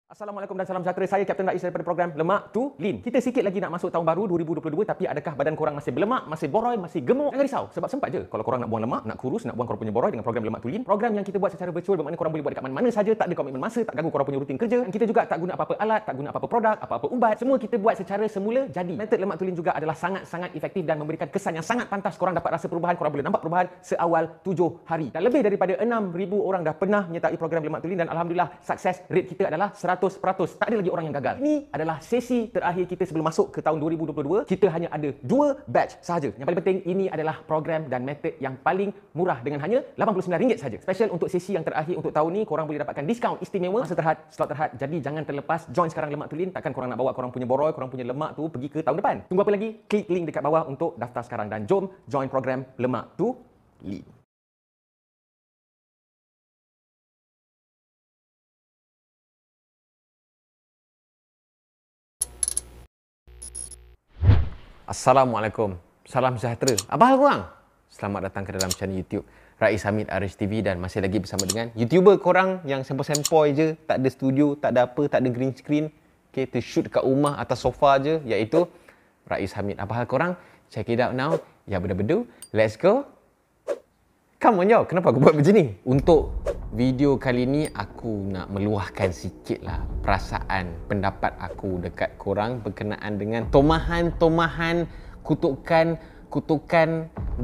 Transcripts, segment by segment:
Assalamualaikum dan salam sejahtera. Saya Kapten Rais daripada program Lemak tu Lean. Kita sikit lagi nak masuk tahun baru 2022, tapi adakah badan korang masih berlemak, masih boroi, masih gemuk? Jangan risau, sebab sempat je kalau korang nak buang lemak, nak kurus, nak buang korang punya boroi dengan program Lemak tu Lean. Program yang kita buat secara virtual, bermakna korang boleh buat dekat mana-mana saja, tak ada komitmen masa, tak ganggu korang punya rutin kerja. Dan kita juga tak guna apa-apa alat, tak guna apa-apa produk, apa-apa ubat. Semua kita buat secara semula jadi. Metod Lemak tu Lean juga adalah sangat-sangat efektif dan memberikan kesan yang sangat pantas. Korang dapat rasa perubahan, korang boleh nampak perubahan seawal 7 hari. Dan lebih daripada 6,000 orang dah pernah menyertai program Lemak tu Lean dan alhamdulillah sukses rate kita adalah 100%. Tak ada lagi orang yang gagal. Ini adalah sesi terakhir kita sebelum masuk ke tahun 2022. Kita hanya ada 2 batch sahaja. Yang paling penting, ini adalah program dan metod yang paling murah dengan hanya RM89 saja. Special untuk sesi yang terakhir untuk tahun ni, korang boleh dapatkan diskaun istimewa, masa terhad, slot terhad. Jadi jangan terlepas, join sekarang Lemak tu Lean. Takkan korang nak bawa korang punya boroi, korang punya lemak tu pergi ke tahun depan. Tunggu apa lagi? Klik link dekat bawah untuk daftar sekarang dan jom join program Lemak tu Lean. Assalamualaikum. Salam sejahtera. Apa hal korang? Selamat datang ke dalam channel YouTube Rais Hamid Arish TV dan masih lagi bersama dengan YouTuber korang yang sempoi-sempoi je, tak ada studio, tak ada apa, tak ada green screen. Okay, shoot kat rumah atas sofa je, iaitu Rais Hamid. Apa hal korang? Check it out now. Ya bedu-bedu. Let's go. Come on yo, kenapa aku buat macam ni? Untuk video kali ni aku nak meluahkan sikit lah perasaan, pendapat aku dekat korang berkenaan dengan tomahan-tomahan, kutukan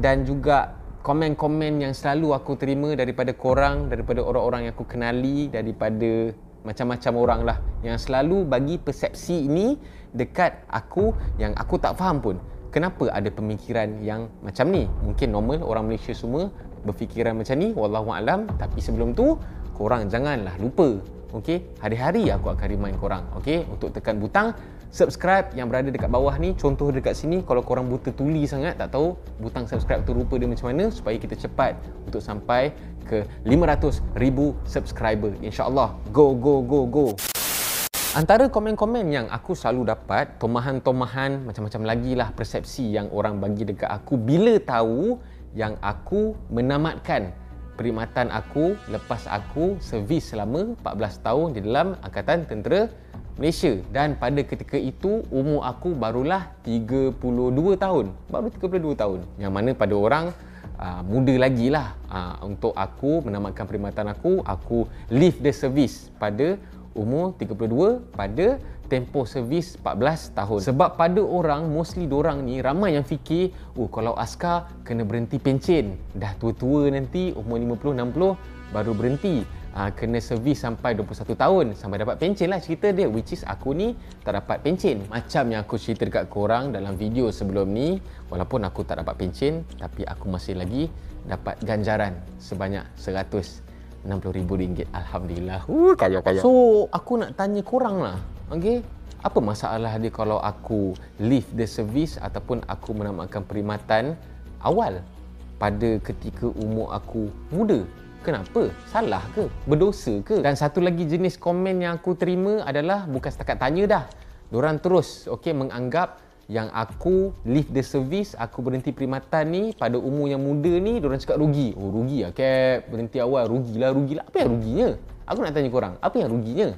dan juga komen-komen yang selalu aku terima daripada korang, daripada orang-orang yang aku kenali, daripada macam-macam orang lah yang selalu bagi persepsi ini dekat aku yang aku tak faham pun. Kenapa ada pemikiran yang macam ni? Mungkin normal orang Malaysia semua berfikiran macam ni, wallahualam. Tapi sebelum tu, korang janganlah lupa, okey? Hari-hari aku akan remind korang, okey? Untuk tekan butang subscribe yang berada dekat bawah ni. Contoh dekat sini, kalau korang buta tuli sangat, tak tahu butang subscribe tu rupa dia macam mana, supaya kita cepat untuk sampai ke 500,000 subscriber, insya-Allah. Go go go go. Antara komen-komen yang aku selalu dapat, tomahan-tomahan, macam-macam lagi lah persepsi yang orang bagi dekat aku bila tahu yang aku menamatkan perkhidmatan aku lepas aku servis selama 14 tahun di dalam Angkatan Tentera Malaysia. Dan pada ketika itu, umur aku barulah 32 tahun. Baru 32 tahun. Yang mana pada orang muda lagi lah. Untuk aku menamatkan perkhidmatan aku leave the service pada umur 32 pada tempoh servis 14 tahun. Sebab pada orang, mostly dorang ni ramai yang fikir, kalau askar kena berhenti pencen. Dah tua-tua nanti, umur 50-60 baru berhenti. Kena servis sampai 21 tahun sampai dapat pencen lah cerita dia. Which is aku ni tak dapat pencen. Macam yang aku cerita dekat korang dalam video sebelum ni, walaupun aku tak dapat pencen, tapi aku masih lagi dapat ganjaran sebanyak RM160,000. Alhamdulillah. Kaya-kaya. So, aku nak tanya korang lah. Okay? Apa masalah dia kalau aku leave the service ataupun aku menamatkan perkhidmatan awal pada ketika umur aku muda? Kenapa? Salah ke? Berdosa ke? Dan satu lagi jenis komen yang aku terima adalah bukan setakat tanya dah. Diorang terus menganggap yang aku leave the service, aku berhenti perkhidmatan ni pada umur yang muda ni, diorang cakap rugi. Oh rugi lah Cap, berhenti awal, rugilah. Apa yang ruginya? Aku nak tanya korang, apa yang ruginya?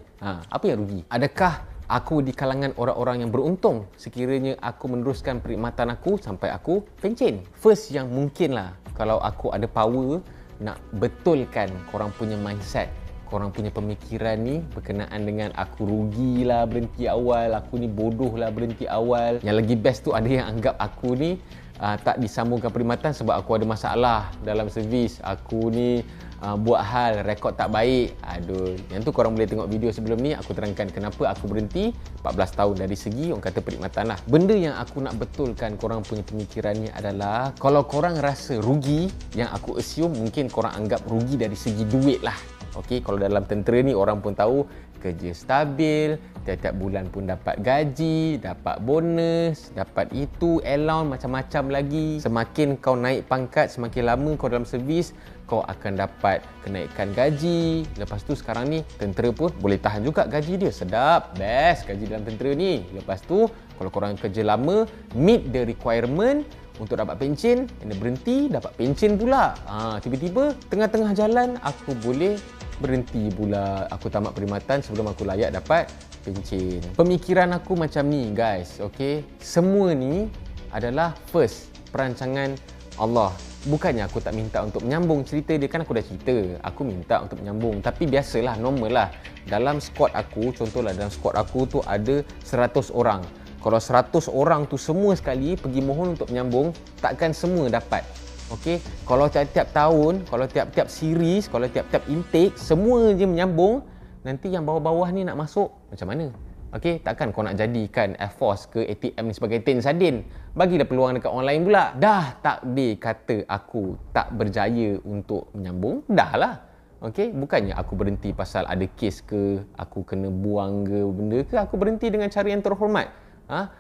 Apa yang rugi? Adakah aku di kalangan orang-orang yang beruntung sekiranya aku meneruskan perkhidmatan aku sampai aku pencen? First yang mungkin lah, kalau aku ada power nak betulkan korang punya mindset, korang punya pemikiran ni berkenaan dengan aku rugilah berhenti awal, aku ni bodoh lah berhenti awal. Yang lagi best tu ada yang anggap aku ni tak disambungkan perkhidmatan sebab aku ada masalah dalam servis. Aku ni buat hal, rekod tak baik. Aduh, yang tu korang boleh tengok video sebelum ni. Aku terangkan kenapa aku berhenti 14 tahun dari segi orang kata perkhidmatan lah. Benda yang aku nak betulkan korang punya pemikirannya adalah, kalau korang rasa rugi, yang aku assume mungkin korang anggap rugi dari segi duit lah. Okey, kalau dalam tentera ni orang pun tahu kerja stabil, tiap-tiap bulan pun dapat gaji, dapat bonus, dapat itu, allowance, macam-macam lagi. Semakin kau naik pangkat, semakin lama kau dalam servis, kau akan dapat kenaikan gaji. Lepas tu sekarang ni tentera pun boleh tahan juga gaji dia. Sedap, best gaji dalam tentera ni. Lepas tu kalau korang kerja lama, meet the requirement, untuk dapat pencen, and then berhenti dapat pencen pula. Tiba-tiba tengah-tengah jalan aku boleh berhenti pula. Aku tamat perkhidmatan sebelum aku layak dapat pencen. Pemikiran aku macam ni guys, okey. Semua ni adalah first perancangan Allah. Bukannya aku tak minta untuk menyambung cerita dia, kan aku dah cerita. Aku minta untuk menyambung, tapi biasalah, normal lah. Dalam squad aku, contohlah dalam squad aku tu ada 100 orang. Kalau 100 orang tu semua sekali pergi mohon untuk menyambung, takkan semua dapat. Okey, kalau tiap-tiap tahun, kalau tiap-tiap series, kalau tiap-tiap intake semua je menyambung, nanti yang bawah-bawah ni nak masuk macam mana? Okey, takkan kau nak jadikan Air Force ke ATM ni sebagai tin sardin. Bagilah peluang dekat orang lain pula. Dah takdir kata aku tak berjaya untuk menyambung, dah lah. Okey, bukannya aku berhenti pasal ada kes ke, aku kena buang ke benda ke, aku berhenti dengan cara yang terhormat.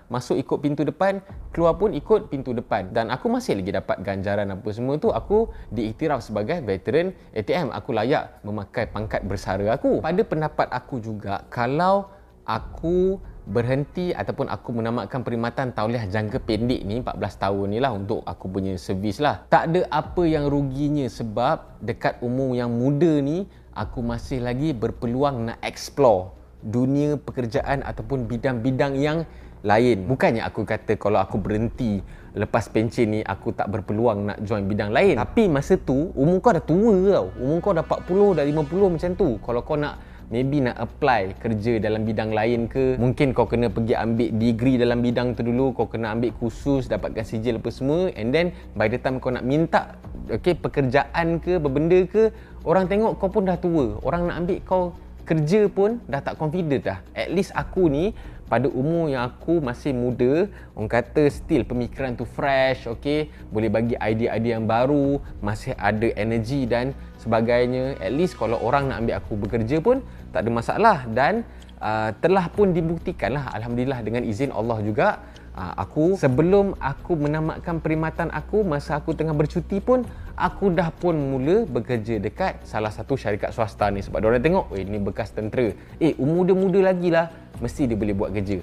Masuk ikut pintu depan, keluar pun ikut pintu depan. Dan aku masih lagi dapat ganjaran apa semua tu. Aku diiktiraf sebagai veteran ATM. Aku layak memakai pangkat bersara aku. Pada pendapat aku juga, kalau aku berhenti ataupun aku menamatkan perkhidmatan tauliah jangka pendek ni 14 tahun ni lah untuk aku punya servis lah, tak ada apa yang ruginya, sebab dekat umur yang muda ni aku masih lagi berpeluang nak explore dunia pekerjaan ataupun bidang-bidang yang lain. Bukannya aku kata kalau aku berhenti lepas pencen ni aku tak berpeluang nak join bidang lain. Tapi masa tu umur kau dah tua tau. Umur kau dah 40, dah 50 macam tu. Kalau kau nak maybe nak apply kerja dalam bidang lain ke, mungkin kau kena pergi ambil degree dalam bidang tu dulu, kau kena ambil kursus, dapatkan sijil apa semua, and then by the time kau nak minta pekerjaan ke, berbenda ke, orang tengok kau pun dah tua. Orang nak ambil kau kerja pun dah tak confident dah. At least aku ni pada umur yang aku masih muda, orang kata still pemikiran tu fresh, boleh bagi idea-idea yang baru, masih ada energi dan sebagainya. At least kalau orang nak ambil aku bekerja pun tak ada masalah. Dan telah pun dibuktikan lah, alhamdulillah, dengan izin Allah juga. Aku sebelum aku menamatkan perkhidmatan aku, masa aku tengah bercuti pun, aku dah pun mula bekerja dekat salah satu syarikat swasta ni. Sebab diorang tengok, ni bekas tentera, umur dia muda lagi lah, mesti dia boleh buat kerja.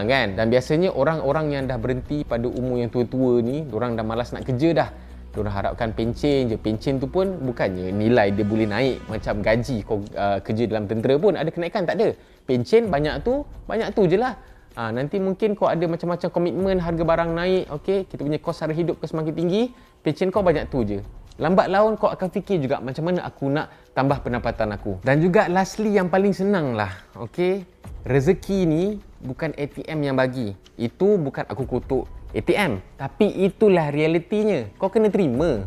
Kan? Dan biasanya orang-orang yang dah berhenti pada umur yang tua-tua ni, diorang dah malas nak kerja dah. Diorang harapkan pencen je. Pencen tu pun bukannya nilai dia boleh naik macam gaji kau kerja dalam tentera pun ada kenaikan, tak ada. Pencen banyak tu je lah. Nanti mungkin kau ada macam-macam komitmen, harga barang naik, kita punya kos sara hidup kau semakin tinggi, pencen kau banyak tu je. Lambat laun kau akan fikir juga macam mana aku nak tambah pendapatan aku. Dan juga lastly yang paling senang lah, rezeki ni bukan ATM yang bagi. Itu bukan aku kutuk ATM, tapi itulah realitinya. Kau kena terima,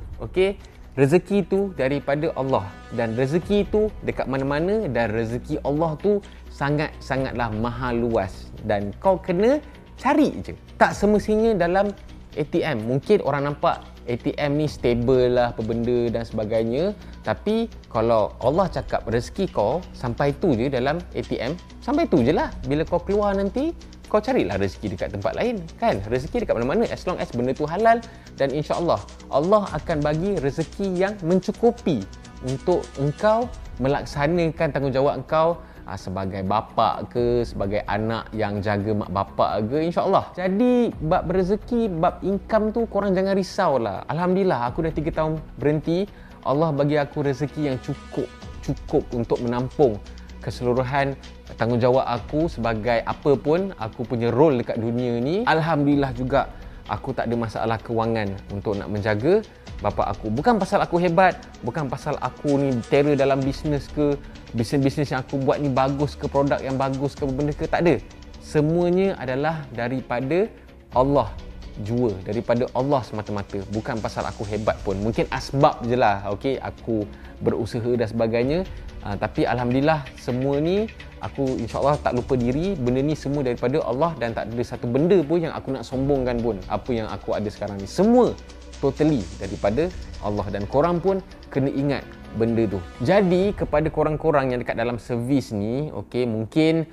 rezeki tu daripada Allah, dan rezeki tu dekat mana-mana, dan rezeki Allah tu sangat-sangatlah maha luas, dan kau kena cari je. Tak semestinya dalam ATM. Mungkin orang nampak ATM ni stable lah, apa benda dan sebagainya, tapi kalau Allah cakap rezeki kau sampai tu je dalam ATM, sampai tu je lah. Bila kau keluar nanti, kau carilah rezeki dekat tempat lain, kan? Rezeki dekat mana-mana, as long as benda tu halal. Dan insya-Allah Allah akan bagi rezeki yang mencukupi untuk engkau melaksanakan tanggungjawab engkau sebagai bapa ke, sebagai anak yang jaga mak bapak ke, insya-Allah. Jadi bab rezeki, bab income tu korang jangan risau lah. Alhamdulillah aku dah 3 tahun berhenti, Allah bagi aku rezeki yang cukup untuk menampung keseluruhan tanggungjawab aku sebagai apa pun aku punya role dekat dunia ni. Alhamdulillah juga aku tak ada masalah kewangan untuk nak menjaga bapa aku. Bukan pasal aku hebat, bukan pasal aku ni terror dalam bisnes ke, bisnes yang aku buat ni bagus ke, produk yang bagus ke, benda ke, tak ada. Semuanya adalah daripada Allah jua, daripada Allah semata-mata. Bukan pasal aku hebat pun. Mungkin asbab je lah, aku berusaha dan sebagainya. Tapi Alhamdulillah semua ni aku insyaAllah tak lupa diri. Benda ni semua daripada Allah, dan tak ada satu benda pun yang aku nak sombongkan pun. Apa yang aku ada sekarang ni, semua totally daripada Allah, dan korang pun kena ingat benda tu. Jadi kepada korang-korang yang dekat dalam servis ni, mungkin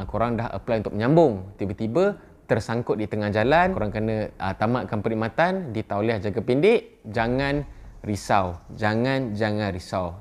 korang dah apply untuk menyambung, tiba-tiba tersangkut di tengah jalan, korang kena tamatkan perkhidmatan di tauliah jangka pendek. Jangan risau, jangan risau.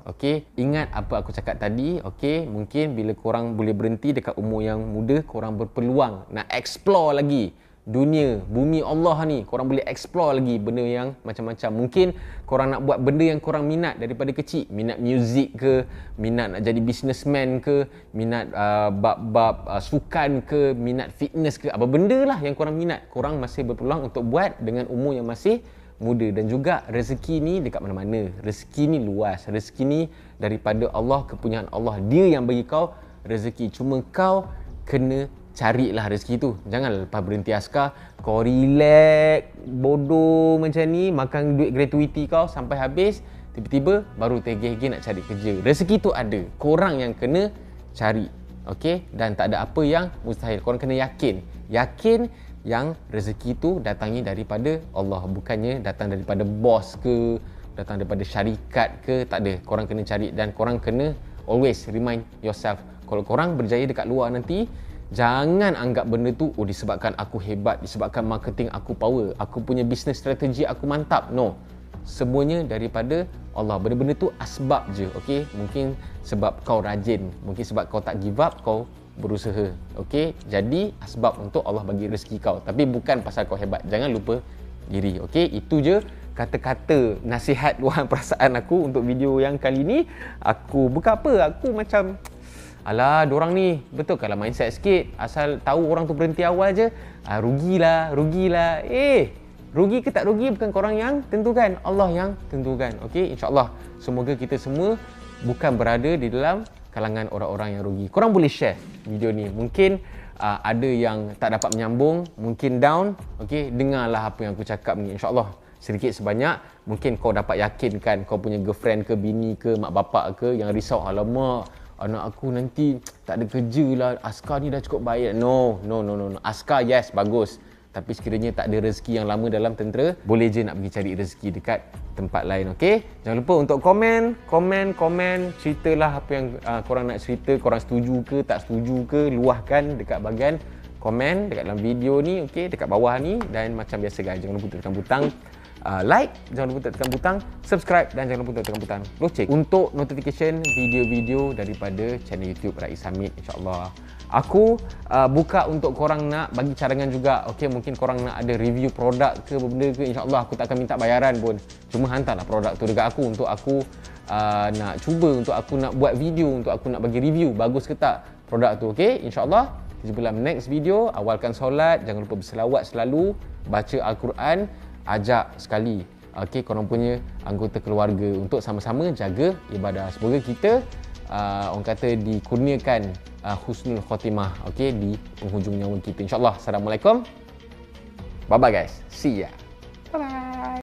Ingat apa aku cakap tadi. Mungkin bila korang boleh berhenti dekat umur yang muda, korang berpeluang nak explore lagi dunia, bumi Allah ni. Korang boleh explore lagi benda yang macam-macam. Mungkin korang nak buat benda yang korang minat daripada kecil. Minat muzik ke, minat nak jadi businessman ke, minat bab-bab sukan ke, minat fitness ke, apa benda lah yang korang minat. Korang masih berpeluang untuk buat dengan umur yang masih muda. Dan juga rezeki ni dekat mana-mana. Rezeki ni luas. Rezeki ni daripada Allah, kepunyaan Allah. Dia yang bagi kau rezeki. Cuma kau kena carilah rezeki tu. Jangan lepas berhenti askar kau relax bodoh macam ni, makan duit gratuity kau sampai habis, tiba-tiba baru tergeh-geh nak cari kerja. Rezeki tu ada, korang yang kena cari. Okey, dan tak ada apa yang mustahil. Korang kena yakin yang rezeki tu datangnya daripada Allah, bukannya datang daripada bos ke, datang daripada syarikat ke. Tak ada. Korang kena cari dan korang kena always remind yourself, kalau korang berjaya dekat luar nanti, jangan anggap benda tu disebabkan aku hebat, disebabkan marketing aku power, aku punya business strategi aku mantap. No. Semuanya daripada Allah. Benda-benda tu asbab je. Okey, mungkin sebab kau rajin, mungkin sebab kau tak give up, kau berusaha. Okey, jadi asbab untuk Allah bagi rezeki kau, tapi bukan pasal kau hebat. Jangan lupa diri. Okey, itu je kata-kata nasihat luahan perasaan aku untuk video yang kali ni. Aku bukan apa, aku macam alah, dorang ni betul kalau mindset sikit, asal tahu orang tu berhenti awal je, rugilah. Rugi ke tak rugi bukan korang yang tentukan, Allah yang tentukan. Okey, insya-Allah semoga kita semua bukan berada di dalam kalangan orang-orang yang rugi. Korang boleh share video ni. Mungkin ada yang tak dapat menyambung, mungkin down. Okey, dengarlah apa yang aku cakap ni. Insya-Allah sedikit sebanyak mungkin kau dapat yakinkan kau punya girlfriend ke, bini ke, mak bapak ke yang risau, alamak anak aku nanti tak ada kerja lah, askar ni dah cukup baik. No. Askar yes, bagus. Tapi sekiranya tak ada rezeki yang lama dalam tentera, boleh je nak pergi cari rezeki dekat tempat lain. Okey, jangan lupa untuk komen, ceritalah apa yang korang nak cerita. Korang setuju ke, tak setuju ke, luahkan dekat bahagian komen dekat dalam video ni. Okey, dekat bawah ni. Dan macam biasa guys, jangan lupa tekan butang like, jangan lupa tekan butang subscribe, dan jangan lupa tekan butang loceng untuk notification video-video daripada channel YouTube Rais Hamid. InsyaAllah aku buka untuk korang nak bagi cadangan juga. Okey, mungkin korang nak ada review produk ke benda ke, insyaAllah aku tak akan minta bayaran pun. Cuma hantarlah produk tu dekat aku untuk aku nak cuba, untuk aku nak buat video, untuk aku nak bagi review bagus ke tak produk tu. Okey, insyaAllah kita jumpa dalam next video. Awalkan solat, jangan lupa berselawat selalu, baca Al-Quran, ajak sekali korang punya anggota keluarga untuk sama-sama jaga ibadah. Semoga kita orang kata dikurniakan husnul khotimah di penghujung nyawa kita, insyaAllah. Assalamualaikum, bye bye guys, see ya.